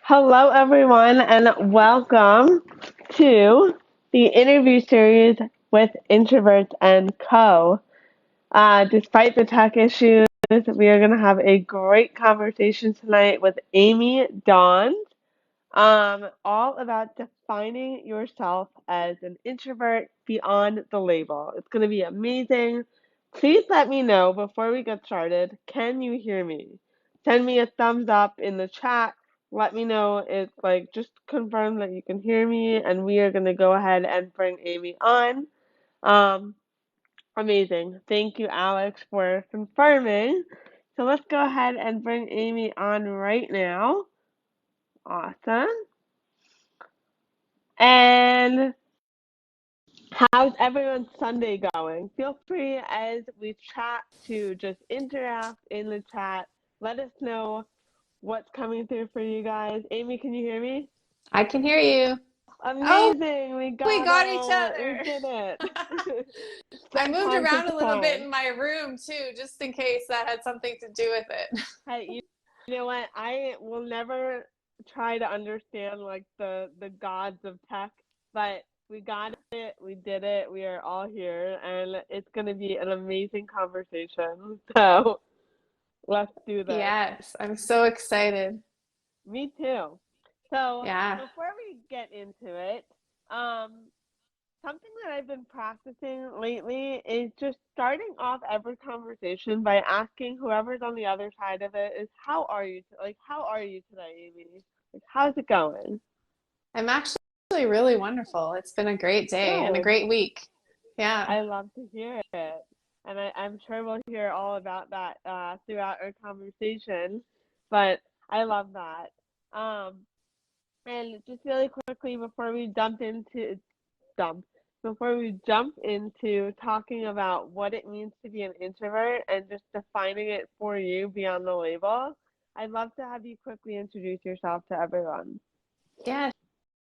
Hello, everyone, and welcome to the interview series with Introverts and Co. Despite the tech issues, we are going to have a great conversation tonight with Amy Dawn, all about defining yourself as an introvert beyond the label. It's going to be amazing. Please let me know before we get started. Can you hear me? Send me a thumbs up in the chat. Let me know it's like just confirm that you can hear me, and we are going to go ahead and bring Amy on. Um, Amazing. Thank you, Alex, for confirming. So let's go ahead and bring Amy on right now. Awesome. And how's everyone's Sunday going? Feel free as we chat to just interact in the chat. Let us know what's coming through for you guys. Amy, can you hear me? I can hear you. Oh, Amazing. We we got got each it. We other. did it. I moved Sometimes around it's a little bit fun. in my room too, just in case that had something to do with it. Hey, you know what? I will never try to understand like the gods of tech, but we got it. We did it. We are all here, and it's going to be an amazing conversation. So let's do this. Yes, I'm so excited. Me too. So Yeah, before we get into it, um, something that I've been practicing lately is just starting off every conversation by asking whoever's on the other side of it is how are you how are you today, Amy? Like how's it going? I'm actually really wonderful. It's been a great day and a Good. great week. Yeah. I love to hear it. And I'm sure we'll hear all about that throughout our conversation. But I love that. Um, and just really quickly jump before we jump into talking about what it means to be an introvert and just defining it for you beyond the label, I'd love to have you quickly introduce yourself to everyone. Yeah,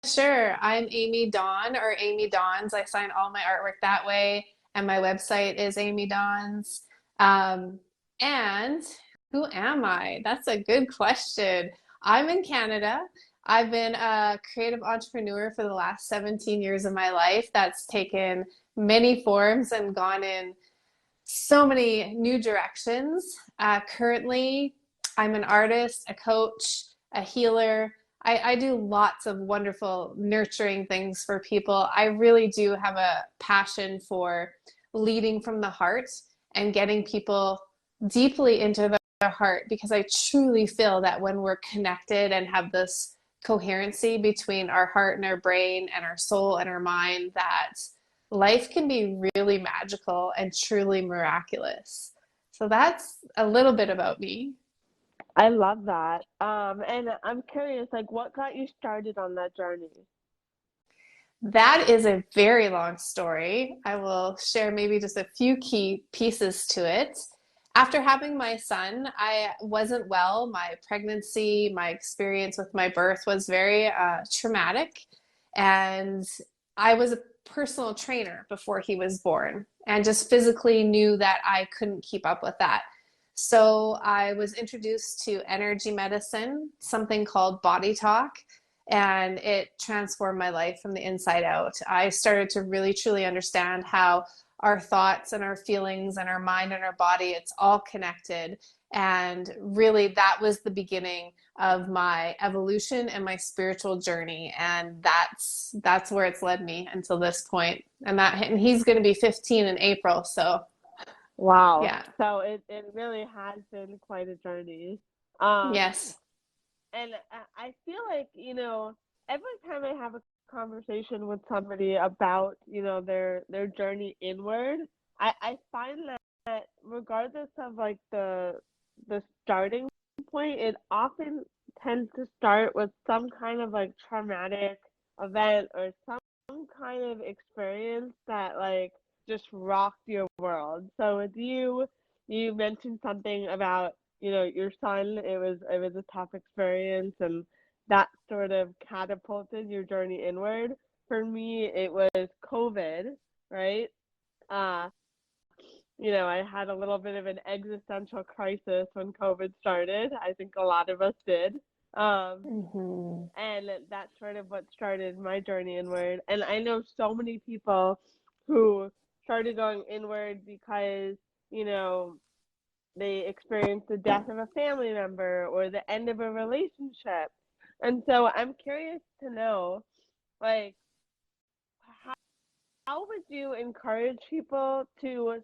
sure. I'm Amy Dawn or Amy Dawns. I sign all my artwork that way, and my website is Amy Dawns. And who am I? That's a good question. I'm in Canada. I've been a creative entrepreneur for the last 17 years of my life. That's taken many forms and gone in so many new directions. Currently, I'm an artist, a coach, a healer. I do lots of wonderful nurturing things for people. I really do have a passion for leading from the heart and getting people deeply into their heart because I truly feel that when we're connected and have this coherency between our heart and our brain and our soul and our mind, that life can be really magical and truly miraculous. So that's a little bit about me. I love that. And I'm curious, like, what got you started on that journey? That is a very long story. I will share maybe just a few key pieces to it. After having my son, I wasn't well. My pregnancy, my experience with my birth was very traumatic. And I was a personal trainer before he was born and just physically knew that I couldn't keep up with that. So I was introduced to energy medicine, something called body talk, and it transformed my life from the inside out. I started to really truly understand how our thoughts and our feelings and our mind and our body, it's all connected. And really, that was the beginning of my evolution and my spiritual journey. And that's where it's led me until this point. And he's going to be 15 in April. So Wow. yeah, So it really has been quite a journey. Um, yes. and I feel like, every time I have a conversation with somebody about, their journey inward, I find that regardless of like the starting point, it often tends to start with some kind of like traumatic event or some kind of experience that like just rocked your world. So with you, you mentioned something about, your son. It was a tough experience and that sort of catapulted your journey inward. For me, it was COVID, right? Uh, I had a little bit of an existential crisis when COVID started. I think a lot of us did. Um, Hmm. and that's sort of what started my journey inward. And I know so many people who started going inward because, you know, they experienced the death of a family member or the end of a relationship. And so I'm curious to know, like, how, how would you encourage people to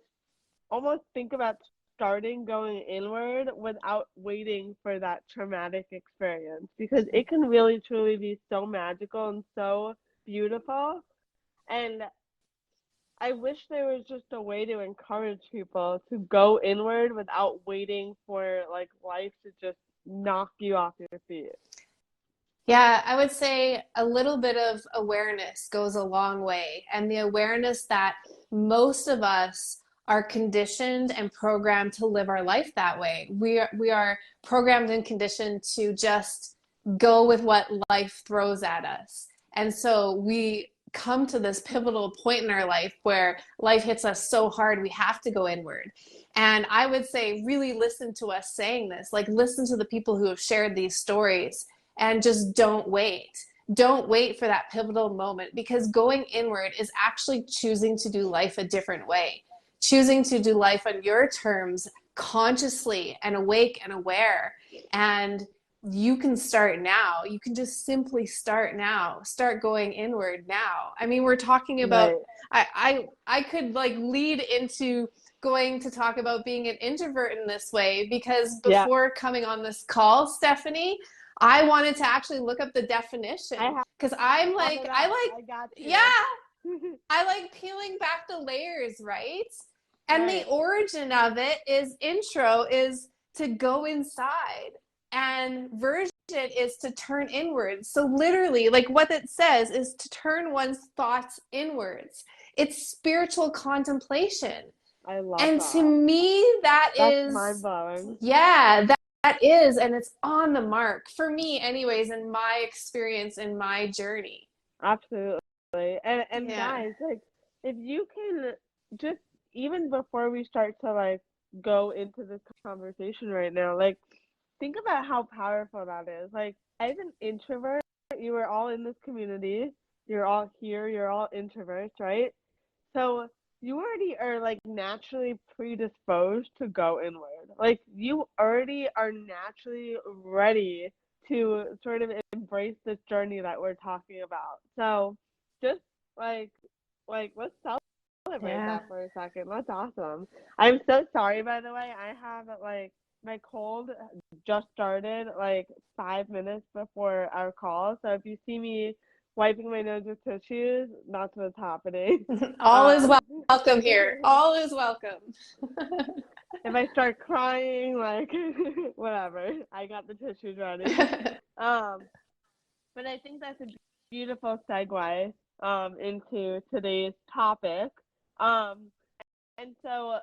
almost think about starting going inward without waiting for that traumatic experience? Because it can really truly be so magical and so beautiful. And I wish there was just a way to encourage people to go inward without waiting for like life to just knock you off your feet. Yeah, I would say a little bit of awareness goes a long way. And the awareness that most of us are conditioned and programmed to live our life that way. We are programmed and conditioned to just go with what life throws at us. And so we come to this pivotal point in our life where life hits us so hard we have to go inward. And I would say really listen to us saying this, like listen to the people who have shared these stories and just don't wait. Don't wait for that pivotal moment because going inward is actually choosing to do life a different way, choosing to do life on your terms, consciously and awake and aware. And you can start now. You can just simply start now. Start going inward now. I mean, we're talking about Right. I could like lead into going to talk about being an introvert in this way because Yeah. before coming on this call, Stephanie, I wanted to actually look up the I definition have because I'm like, it I up. like, I got yeah, you. I like peeling back the layers, right? And the Right. origin of it is intro is to go inside, and version is to turn inwards. So, literally, like what it says is to turn one's thoughts inwards. It's spiritual contemplation. I love And to that. me, that That's mind is, blowing. yeah, that is, and it's on the mark for me, anyways, in my experience, in my journey. Absolutely. And Yeah. guys, like if you can just even before we start to like go into this conversation right now, like think about how powerful that is. Like as an introvert, you are all in this community. You're all here, you're all introverts, right? So you already are like naturally predisposed to go inward. Like you already are naturally ready to sort of embrace this journey that we're talking about. So just like let's celebrate Yeah. that for a second. That's awesome. I'm so sorry by the way. I have like my cold just started like 5 minutes before our call. So if you see me wiping my nose with tissues, that's what's happening. All is Um, welcome here. All is welcome. if I start crying, like whatever, I got the tissues ready. Um, but I think that's a beautiful segue into today's topic. Um, and so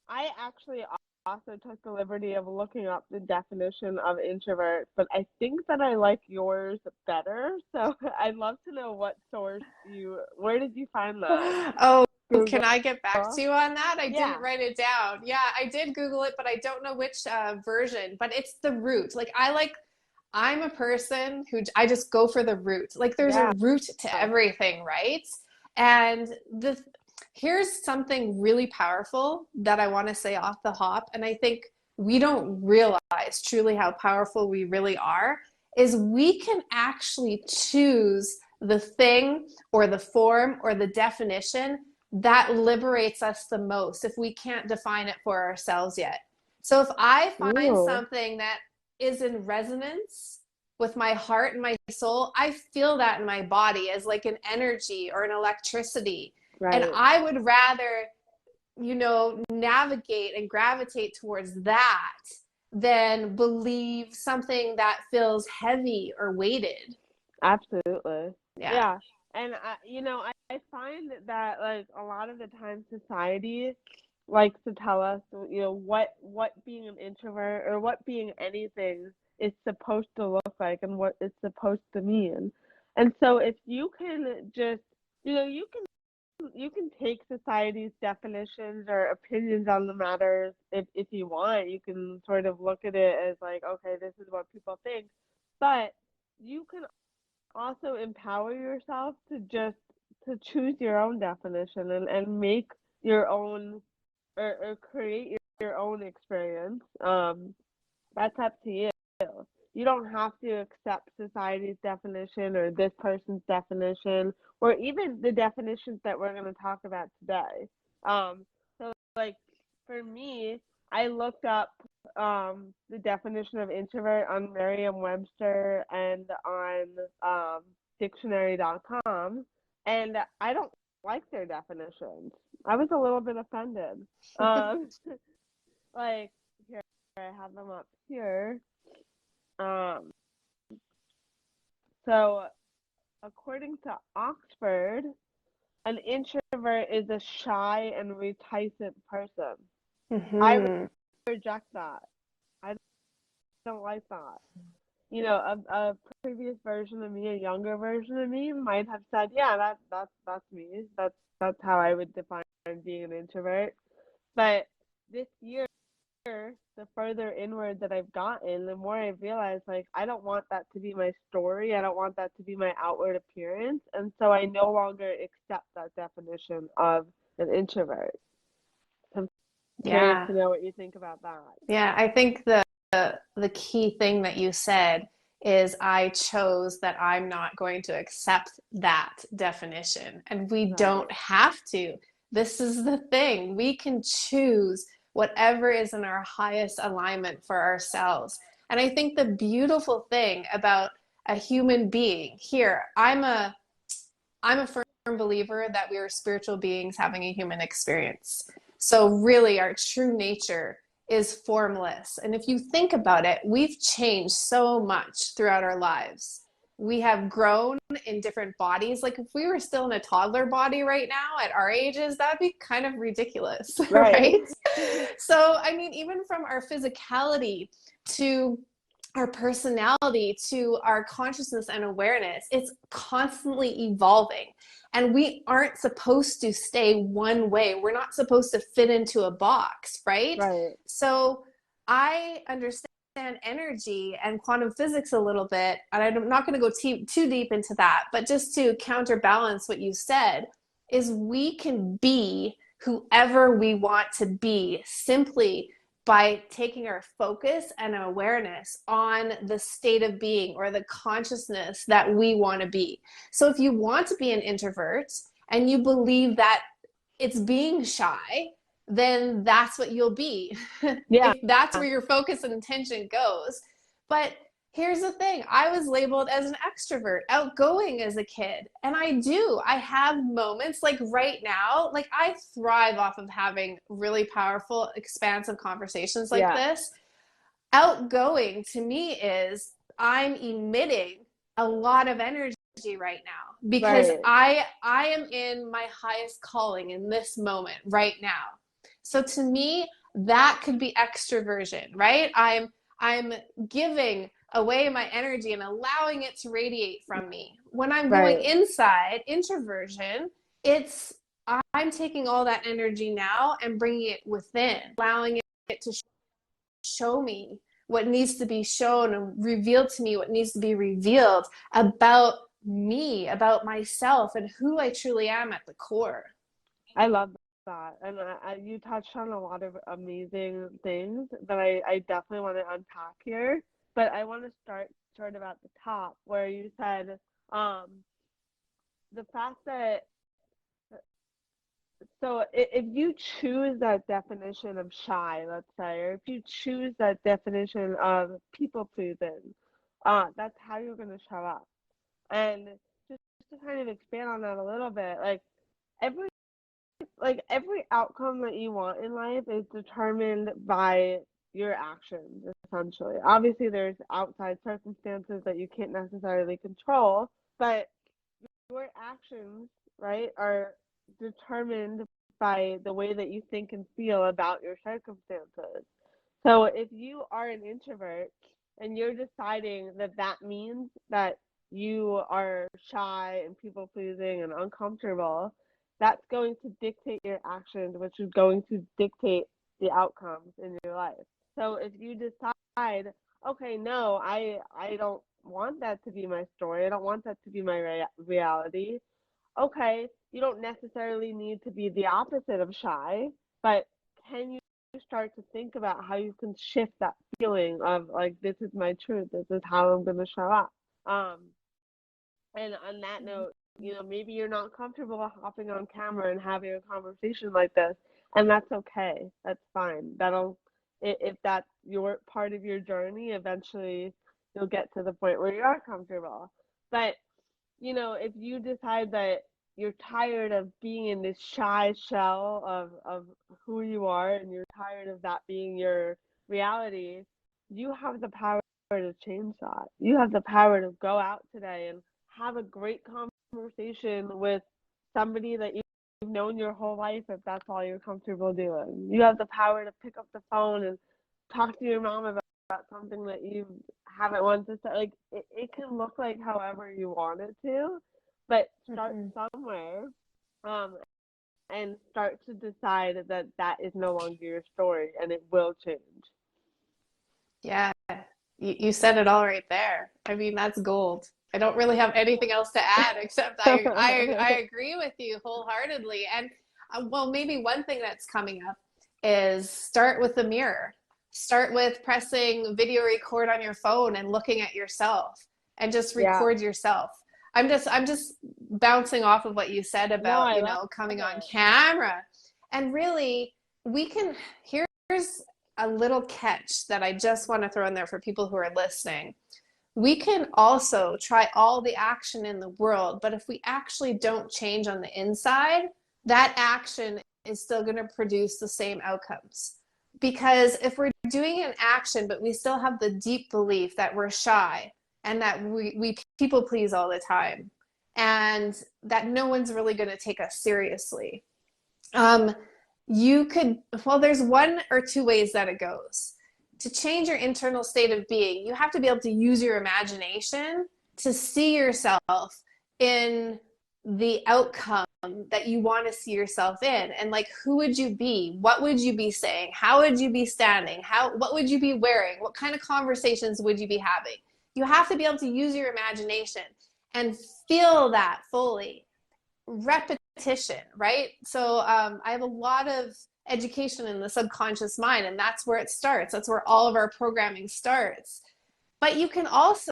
I actually also took the liberty of looking up the definition of introvert, but I think that I like yours better. So I'd love to know where did you find that? Oh, Google? can I get back to you on that? I didn't Yeah, write it down. Yeah, I did Google it, but I don't know which version. But it's the root. I'm a person who I just go for the root. Like there's a yeah, root to everything, right? And here's something really powerful that I want to say off the hop, and I think we don't realize truly how powerful we really are, is we can actually choose the thing or the form or the definition that liberates us the most if we can't define it for ourselves yet. So if I find ooh, something that is in resonance with my heart and my soul, I feel that in my body as like an energy or an electricity. And right, I would rather, navigate and gravitate towards that than believe something that feels heavy or weighted. absolutely, Yeah. yeah. And I find that like a lot of the time society likes to tell us, what being an introvert or what being anything is supposed to look like and what it's supposed to mean. And so if you can just, you can take society's definitions or opinions on the matters if you want. You can sort of look at it as like, okay, this is what people think. But you can also empower yourself to choose your own definition and make your own or create your own experience. That's up to you. You don't have to accept society's definition or this person's definition or even the definitions that we're going to talk about today. So like for me, I looked up the definition of introvert on Merriam-Webster and on dictionary.com, and I don't like their definitions. I was a little bit offended. Um, like here, I have them up here. Um, so according to Oxford, an introvert is a shy and reticent person. I Hmm. reject that. I don't like that. You know, a previous version of me, a younger version of me, might have said, "Yeah, that's me. That's how I would define being an introvert." But this year, the further inward that I've gotten, the more I've realized, like, I don't want that to be my story. I don't want that to be my outward appearance, and so I no longer accept that definition of an introvert. I'm curious Yeah. to know what you think about that. Yeah, I think the key thing that you said is I chose that I'm not going to accept that definition. And we Right. don't have to. This is the thing. We can choose whatever is in our highest alignment for ourselves. And I think the beautiful thing about a human being here, I'm a firm believer that we are spiritual beings having a human experience. So, really, our true nature is formless. And if you think about it, we've changed so much throughout our lives. We have grown in different bodies. Like, if we were still in a toddler body right now at our ages, that'd be kind of ridiculous, Right. right? So, I mean, even from our physicality to our personality to our consciousness and awareness, it's constantly evolving. And we aren't supposed to stay one way. We're not supposed to fit into a box, right? Right. So I understand energy and quantum physics a little bit, and I'm not going to go too deep into that, but just to counterbalance what you said, is we can be whoever we want to be simply by taking our focus and awareness on the state of being or the consciousness that we want to be. So if you want to be an introvert and you believe that it's being shy, then that's what you'll be. Yeah. If that's where your focus and attention goes. But here's the thing, I was labeled as an extrovert, outgoing as a kid. And I have moments like right now, like I thrive off of having really powerful, expansive conversations like Yeah. this. Outgoing to me is I'm emitting a lot of energy right now because Right. I am in my highest calling in this moment right now. So to me, that could be extroversion, right? I'm giving away my energy and allowing it to radiate from me. When I'm going Right. inside, introversion, it's I'm taking all that energy now and bringing it within, allowing it to show me what needs to be shown and reveal to me what needs to be revealed about me, about myself, and who I truly am at the core. I love that. And you touched on a lot of amazing things that I definitely want to unpack here. But I want to start sort of at the top where you said um, the fact that, so if you choose that definition of shy, let's say, or if you choose that definition of people pleasing, that's how you're going to show up. And just to kind of expand on that a little bit, every every outcome that you want in life is determined by your actions, essentially. Obviously, there's outside circumstances that you can't necessarily control, but your actions, right, are determined by the way that you think and feel about your circumstances. So if you are an introvert and you're deciding that that means that you are shy and people pleasing and uncomfortable, that's going to dictate your actions, which is going to dictate the outcomes in your life. So if you decide, okay, no, I don't want that to be my story. I don't want that to be my reality. Okay, you don't necessarily need to be the opposite of shy, but can you start to think about how you can shift that feeling of like, this is my truth, this is how I'm going to show up. Um, and on that note, maybe you're not comfortable hopping on camera and having a conversation like this, and that's okay. That's fine. If that's your part of your journey, eventually you'll get to the point where you are comfortable. But if you decide that you're tired of being in this shy shell of who you are and you're tired of that being your reality, you have the power to change that. You have the power to go out today and have a great conversation with somebody that you've known your whole life if that's all you're comfortable doing. You have the power to pick up the phone and talk to your mom about something that you haven't wanted to say. Like it can look like however you want it to, but start somewhere, and start to decide that that is no longer your story and it will change. Yeah, you said it all right there. I mean, that's gold. I don't really have anything else to add except I agree with you wholeheartedly. And well, maybe one thing that's coming up is start with the mirror. Start with pressing video record on your phone and looking at yourself and just Yeah. record yourself. I'm just bouncing off of what you said No, about, I love coming on it. camera. And really, here's a little catch that I just want to throw in there for people who are listening. We can also try all the action in the world, but if we actually don't change on the inside, that action is still going to produce the same outcomes. Because if we're doing an action, but we still have the deep belief that we're shy and that we people please all the time and that no one's really going to take us seriously, um, you could, well, there's one or two ways that it goes. To change your internal state of being, you have to be able to use your imagination to see yourself in the outcome that you want to see yourself in. And like, who would you be? What would you be saying? How would you be standing? What would you be wearing? What kind of conversations would you be having? You have to be able to use your imagination and feel that fully. Repetition, right? So I have a lot of education in the subconscious mind, and that's where it starts. That's where all of our programming starts. But you can also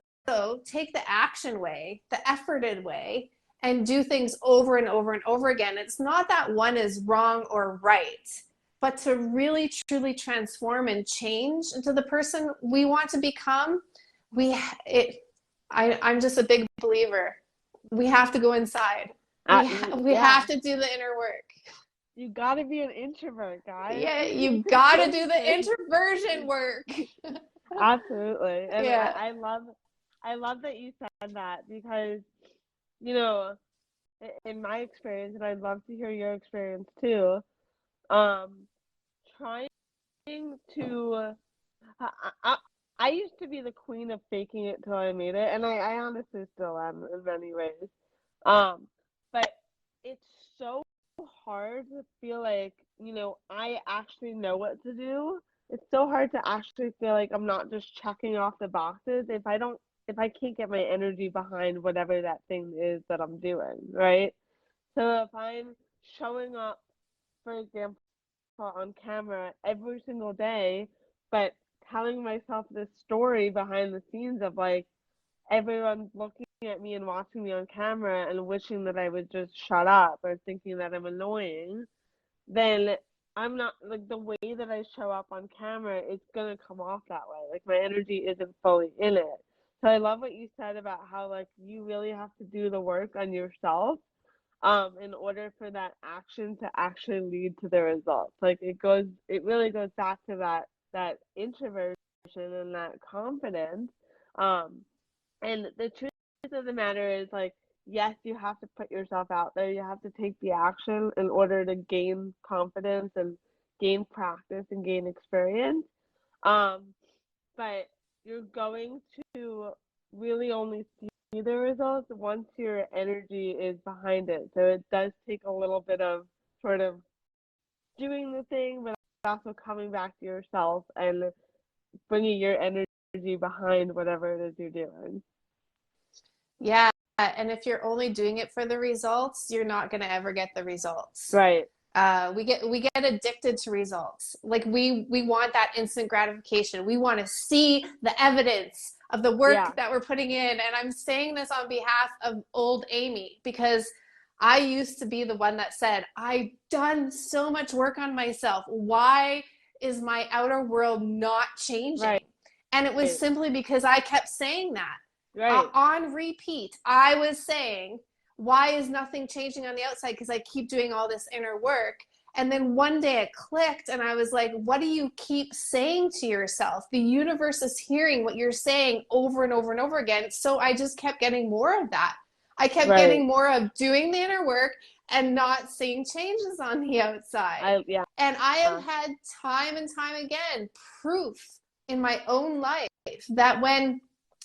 take the action way, the efforted way, and do things over and over and over again. It's not that one is wrong or right, but to really truly transform and change into the person we want to become, I'm just a big believer. We have to go inside. We Yeah. have to do the inner work. You gotta be an introvert, guys. Yeah, you gotta do the introversion work. Absolutely. And Yeah. I love that you said that because, in my experience, and I'd love to hear your experience too, um, trying to, I, I, I used to be the queen of faking it till I made it, and I honestly still am in many ways. Um, but it's so hard to feel like, I actually know what to do. It's so hard to actually feel like I'm not just checking off the boxes if I can't get my energy behind whatever that thing is that I'm doing, right? So if I'm showing up, for example, on camera every single day, but telling myself this story behind the scenes of like everyone looking at me and watching me on camera and wishing that I would just shut up or thinking that I'm annoying, then I'm not like the way that I show up on camera, it's gonna come off that way. Like my energy isn't fully in it. So I love what you said about how like you really have to do the work on yourself in order for that action to actually lead to the results. Like it really goes back to that introversion and that confidence. Um, and the truth of the matter is, like, yes, you have to put yourself out there. You have to take the action in order to gain confidence and gain practice and gain experience. Um, but you're going to really only see the results once your energy is behind it. So it does take a little bit of sort of doing the thing, but also coming back to yourself and bringing your energy behind whatever it is you're doing. Yeah, and if you're only doing it for the results, you're not going to ever get the results. Right. We get addicted to results. Like we want that instant gratification. We want to see the evidence of the Yeah. work that we're putting in. And I'm saying this on behalf of old Amy because I used to be the one that said, I've done so much work on myself. Why is my outer world not changing? Right. And it was simply because I kept saying that Right. on repeat. I was saying, why is nothing changing on the outside? Because I keep doing all this inner work. And then one day it clicked, and I was like, what do you keep saying to yourself? The universe is hearing what you're saying over and over and over again. So I just kept getting more of that. I kept Right. getting more of doing the inner work and not seeing changes on the outside. Yeah. And I have had time and time again proof in my own life that when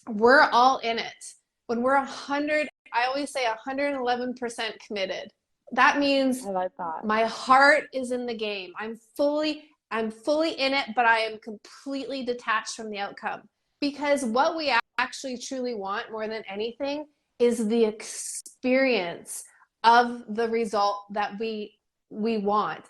we're all in it, when we're 100, I always say 111% committed. That means I like that. my heart is in the game. I'm fully in it, but I am completely detached from the outcome. Because what we actually truly want more than anything is the experience of the result that we want.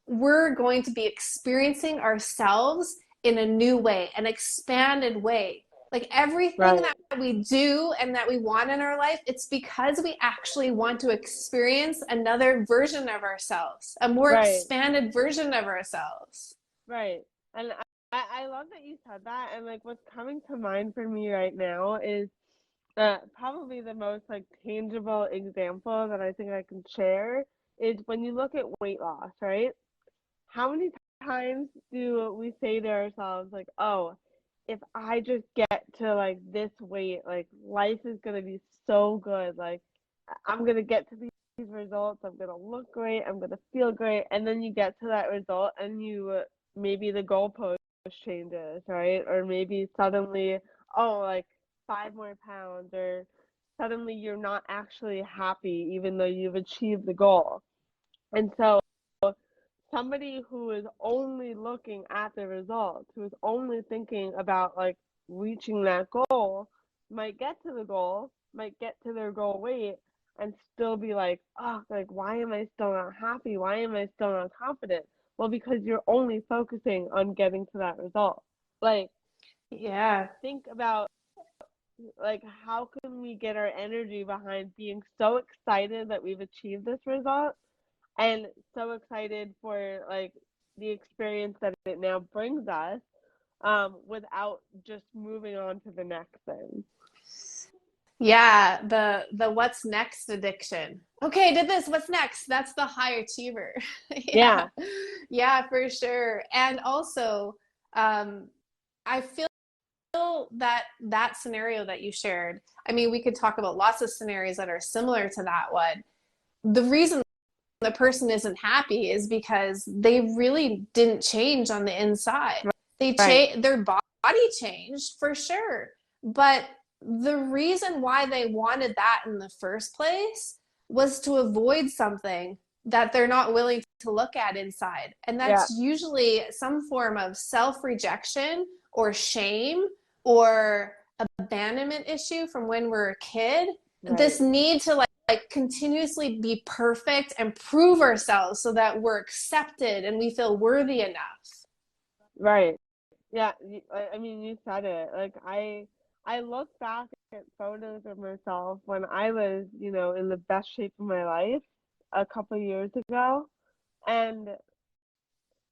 We're going to be experiencing ourselves in a new way, an expanded way. Like everything Right. that we do and that we want in our life, it's because we actually want to experience another version of ourselves, a more Right. expanded version of ourselves. Right. And I love that you said that. And like what's coming to mind for me right now is probably the most like tangible example that I think I can share is when you look at weight loss, right? How many times do we say to ourselves like, "Oh, if I just get to like this weight, like life is gonna be so good. Like I'm gonna get to these results. I'm gonna look great. I'm gonna feel great." And then you get to that result, and maybe the goalpost changes, right? Or maybe suddenly, oh, like 5 more pounds, or suddenly you're not actually happy even though you've achieved the goal. And so somebody who is only looking at the results, who is only thinking about like reaching that goal, might get to the goal, might get to their goal weight, and still be like, oh, like, why am I still not happy? Why am I still not confident? Well, because you're only focusing on getting to that result. Like, Yeah. think about like how can we get our energy behind being so excited that we've achieved this result and so excited for like the experience that it now brings us, without just moving on to the next thing. Yeah, the what's next addiction. Okay, did this, what's next? That's the high achiever. Yeah. Yeah. Yeah, for sure. And also, um, I feel that scenario that you shared, I mean, we could talk about lots of scenarios that are similar to that one. The reason the person isn't happy is because they really didn't change on the inside. Right. Their body changed for sure, but the reason why they wanted that in the first place was to avoid something that they're not willing to look at inside. And Yeah. that's usually some form of self rejection or shame or abandonment issue from when we're a kid. Right. This need to like continuously be perfect and prove ourselves so that we're accepted and we feel worthy enough. Right. Yeah. I mean, you said it. Like I look back at photos of myself when I was, in the best shape of my life a couple of years ago, and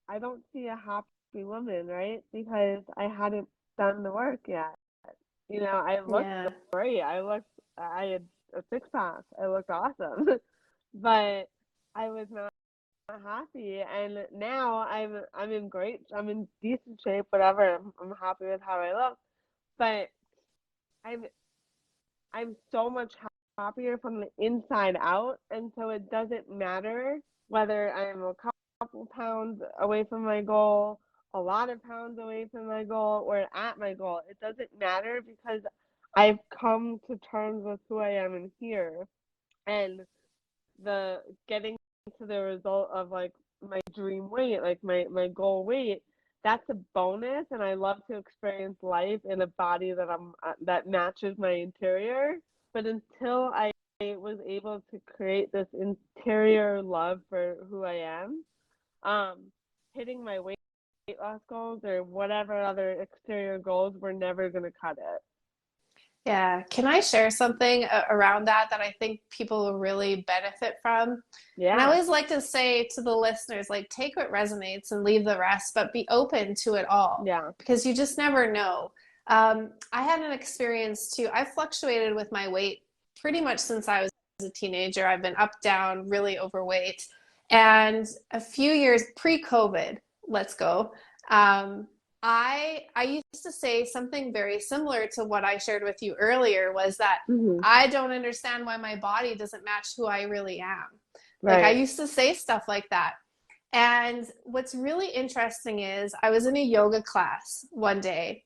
I don't see a happy woman, right? Because I hadn't done the work yet. I looked Yeah. great. I had a six pack. I looked awesome. But I was not happy. And now I'm in decent shape, whatever. I'm happy with how I look. But I'm I'm so much happier from the inside out, and so it doesn't matter whether I'm a couple pounds away from my goal, a lot of pounds away from my goal, or at my goal. It doesn't matter because I've come to terms with who I am in here, and the getting to the result of like my dream weight, like my goal weight, that's a bonus, and I love to experience life in a body that matches my interior. but until I was able to create this interior love for who I am, um, hitting my weight loss goals or whatever other exterior goals were never going to cut it. Yeah. Can I share something around that that I think people will really benefit from? And I Yeah, always like to say to the listeners, like, take what resonates and leave the rest, but be open to it all yeah. because you just never know. I had an experience too. I fluctuated with my weight pretty much since I was a teenager. I've been up, down, really overweight. And a few years pre-COVID, let's go. Um, I used to say something very similar to what I shared with you earlier was that Hmm. I don't understand why my body doesn't match who I really am. Like I Right. used to say stuff like that. And what's really interesting is I was in a yoga class one day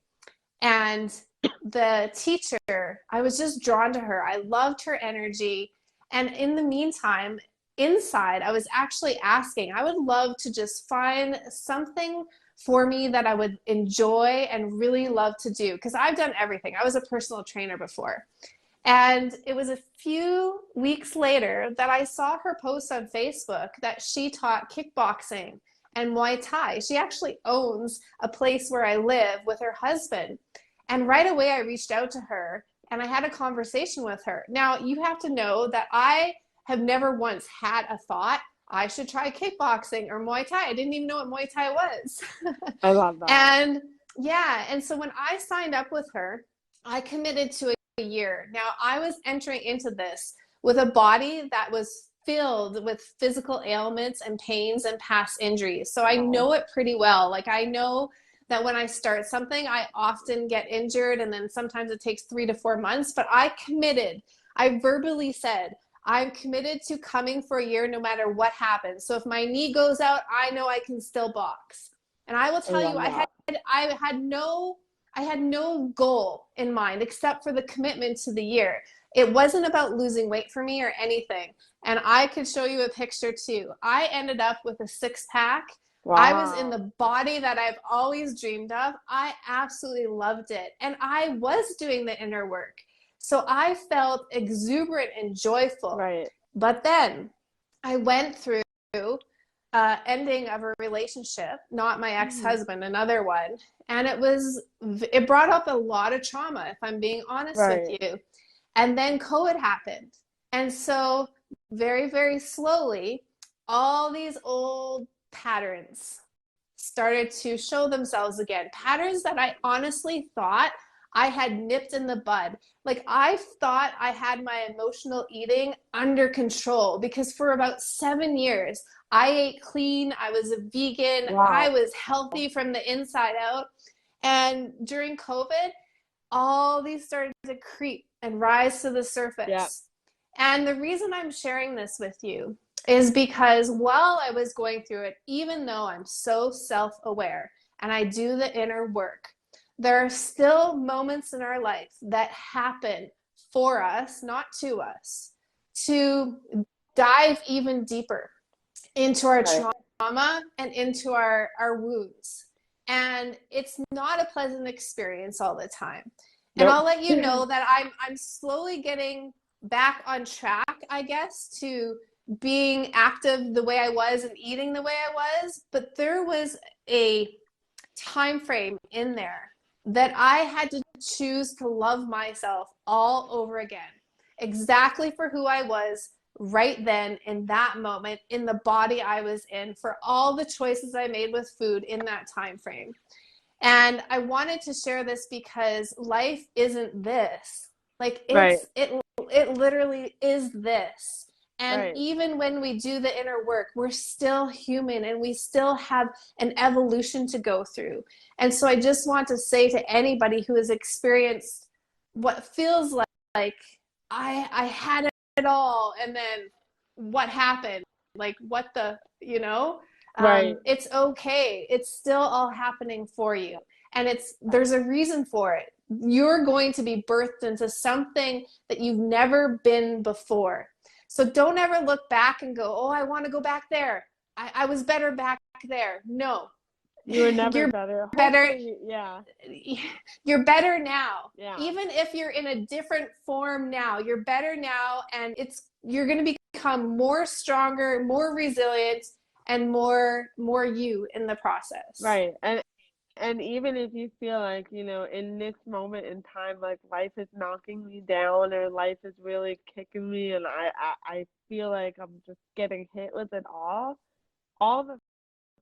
and the teacher, I was just drawn to her. I loved her energy. And in the meantime, inside, I was actually asking, I would love to just find something for me that I would enjoy and really love to do because I've done everything. I was a personal trainer before. And it was a few weeks later that I saw her post on Facebook that she taught kickboxing and Muay Thai. She actually owns a place where I live with her husband. And right away, I reached out to her and I had a conversation with her. Now, you have to know that I have never once had a thought I should try kickboxing or Muay Thai. I didn't even know what Muay Thai was. I love that. And yeah, and so when I signed up with her, I committed to a year. Now, I was entering into this with a body that was filled with physical ailments and pains and past injuries. So I Wow. know it pretty well. Like I know that when I start something, I often get injured and then sometimes it takes 3 to 4 months, but I committed. I verbally said, I'm committed to coming for a year no matter what happens. So if my knee goes out, I know I can still box. And I will I tell you, love that. I had no goal in mind except for the commitment to the year. It wasn't about losing weight for me or anything. And I could show you a picture too. I ended up with a six pack. I was in Wow. the body that I've always dreamed of. I absolutely loved it. And I was doing the inner work. So I felt exuberant and joyful. Right. But then I went through ending of a relationship, not my Hmm. ex-husband, another one. And it brought up a lot of trauma, if I'm being honest with Right. you. And then COVID happened. And so very, very slowly, all these old patterns started to show themselves again. Patterns that I honestly thought I had nipped in the bud. Like I thought I had my emotional eating under control because for about 7 years, I ate clean. I was a vegan. I Wow. was healthy from the inside out. And during COVID, all these started to creep and rise to the Yeah. surface. And the reason I'm sharing this with you is because while I was going through it, even though I'm so self aware and I do the inner work, there are still moments in our life that happen for us, not to us, to dive even deeper into our Right. trauma and into our wounds. And it's not a pleasant experience all the time. And Nope. I'll let you know that I'm slowly getting back on track, I guess, to being active the way I was and eating the way I was. But there was a time frame in there that I had to choose to love myself all over again, exactly for who I was right then in that moment in the body I was in for all the choices I made with food in that time frame. And I wanted to share this because life isn't this. Like Right. it literally is this. And Right. even when we do the inner work, we're still human and we still have an evolution to go through. And so I just want to say to anybody who has experienced what feels like I had it all and then what happened? Like what the, Right. it's okay. It's still all happening for you. And there's a reason for it. You're going to be birthed into something that you've never been before. So don't ever look back and go, oh, I want to go back there. I was better back there. No, You were never You're better. better. Hopefully, yeah, You're better now. yeah, Even if you're in a different form now, you're better now, and you're going to become more stronger, more resilient, and more you in the process. right. And even if you feel like, in this moment in time, like life is knocking me down or life is really kicking me and I feel like I'm just getting hit with it all the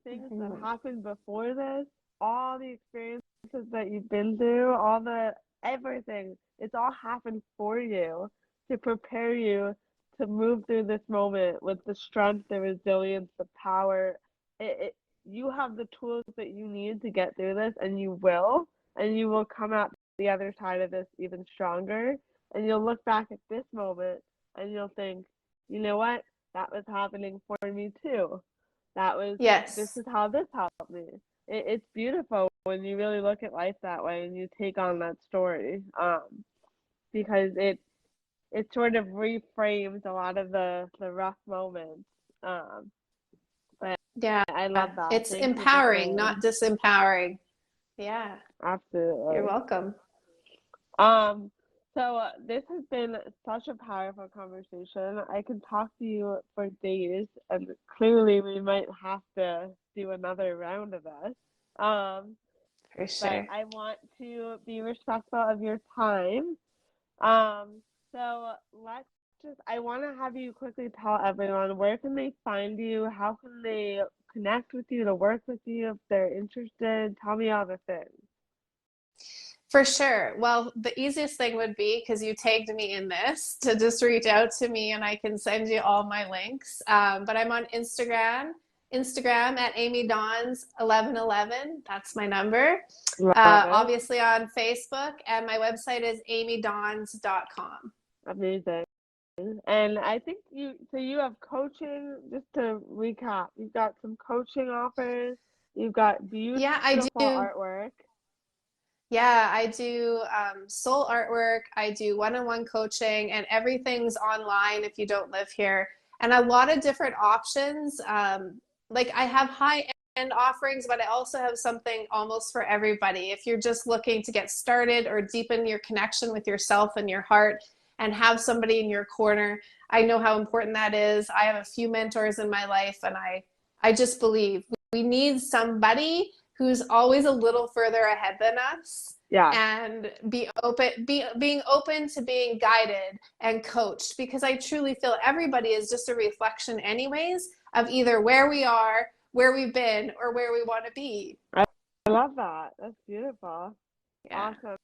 things that Mhm. happened before this, all the experiences that you've been through, all the everything, it's all happened for you to prepare you to move through this moment with the strength, the resilience, the power. You have the tools that you need to get through this, and you will come out the other side of this even stronger. And you'll look back at this moment and you'll think, you know what? That was happening for me too. This Yes. is how this helped me. It's beautiful when you really look at life that way and you take on that story, because it sort of reframes a lot of the rough moments. Um, but Yeah. I love that. It's Thank you for empowering, not sharing. disempowering. Yeah. You're Absolutely. welcome. Um, this has been such a powerful conversation. I can talk to you for days, and clearly we might have to do another round of this. Um, For but sure. I want to be respectful of your time. Um, I want to have you quickly tell everyone where can they find you? How can they connect with you to work with you if they're interested? Tell me all the things. For sure. Well, the easiest thing would be because you tagged me in this to just reach out to me and I can send you all my links. But I'm on Instagram at Amy Dawns 1111. That's my number. Love it. Obviously on Facebook, and my website is amydawns.com. Amazing. And I think you have coaching, just to recap, you've got some coaching offers, you've got Yeah, I beautiful do. artwork. Yeah, I do soul artwork. I do one-on-one coaching, and everything's online if you don't live here. And a lot of different options. Like I have high-end offerings, but I also have something almost for everybody. If you're just looking to get started or deepen your connection with yourself and your heart and have somebody in your corner, I know how important that is. I have a few mentors in my life, and I just believe we need somebody who's always a little further ahead than us Yes. and being open to being guided and coached, because I truly feel everybody is just a reflection anyways of either where we are, where we've been, or where we want to be. I love that. That's beautiful. Yeah. Awesome.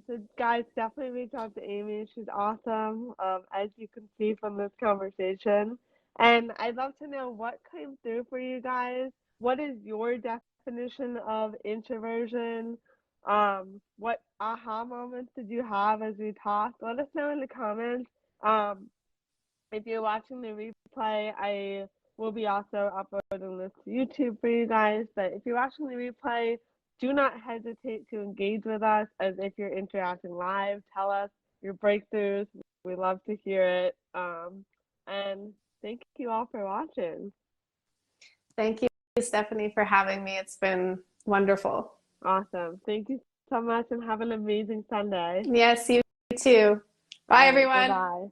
So guys, definitely reach out to Amy. She's awesome, as you can see from this conversation. And I'd love to know what came through for you guys. What is your definition of introversion? What aha moments did you have as we talked? Let us know in the comments. Um, if you're watching the replay, I will be also uploading this to YouTube for you guys. But if you're watching the replay, do not hesitate to engage with us as if you're interacting live. Tell us your breakthroughs. We love to hear it. And thank you all for watching. Thank you, Stephanie, for having me. It's been wonderful. Awesome. Thank you so much and have an amazing Sunday. Yes, you too. All Bye, right. Bye everyone. bye.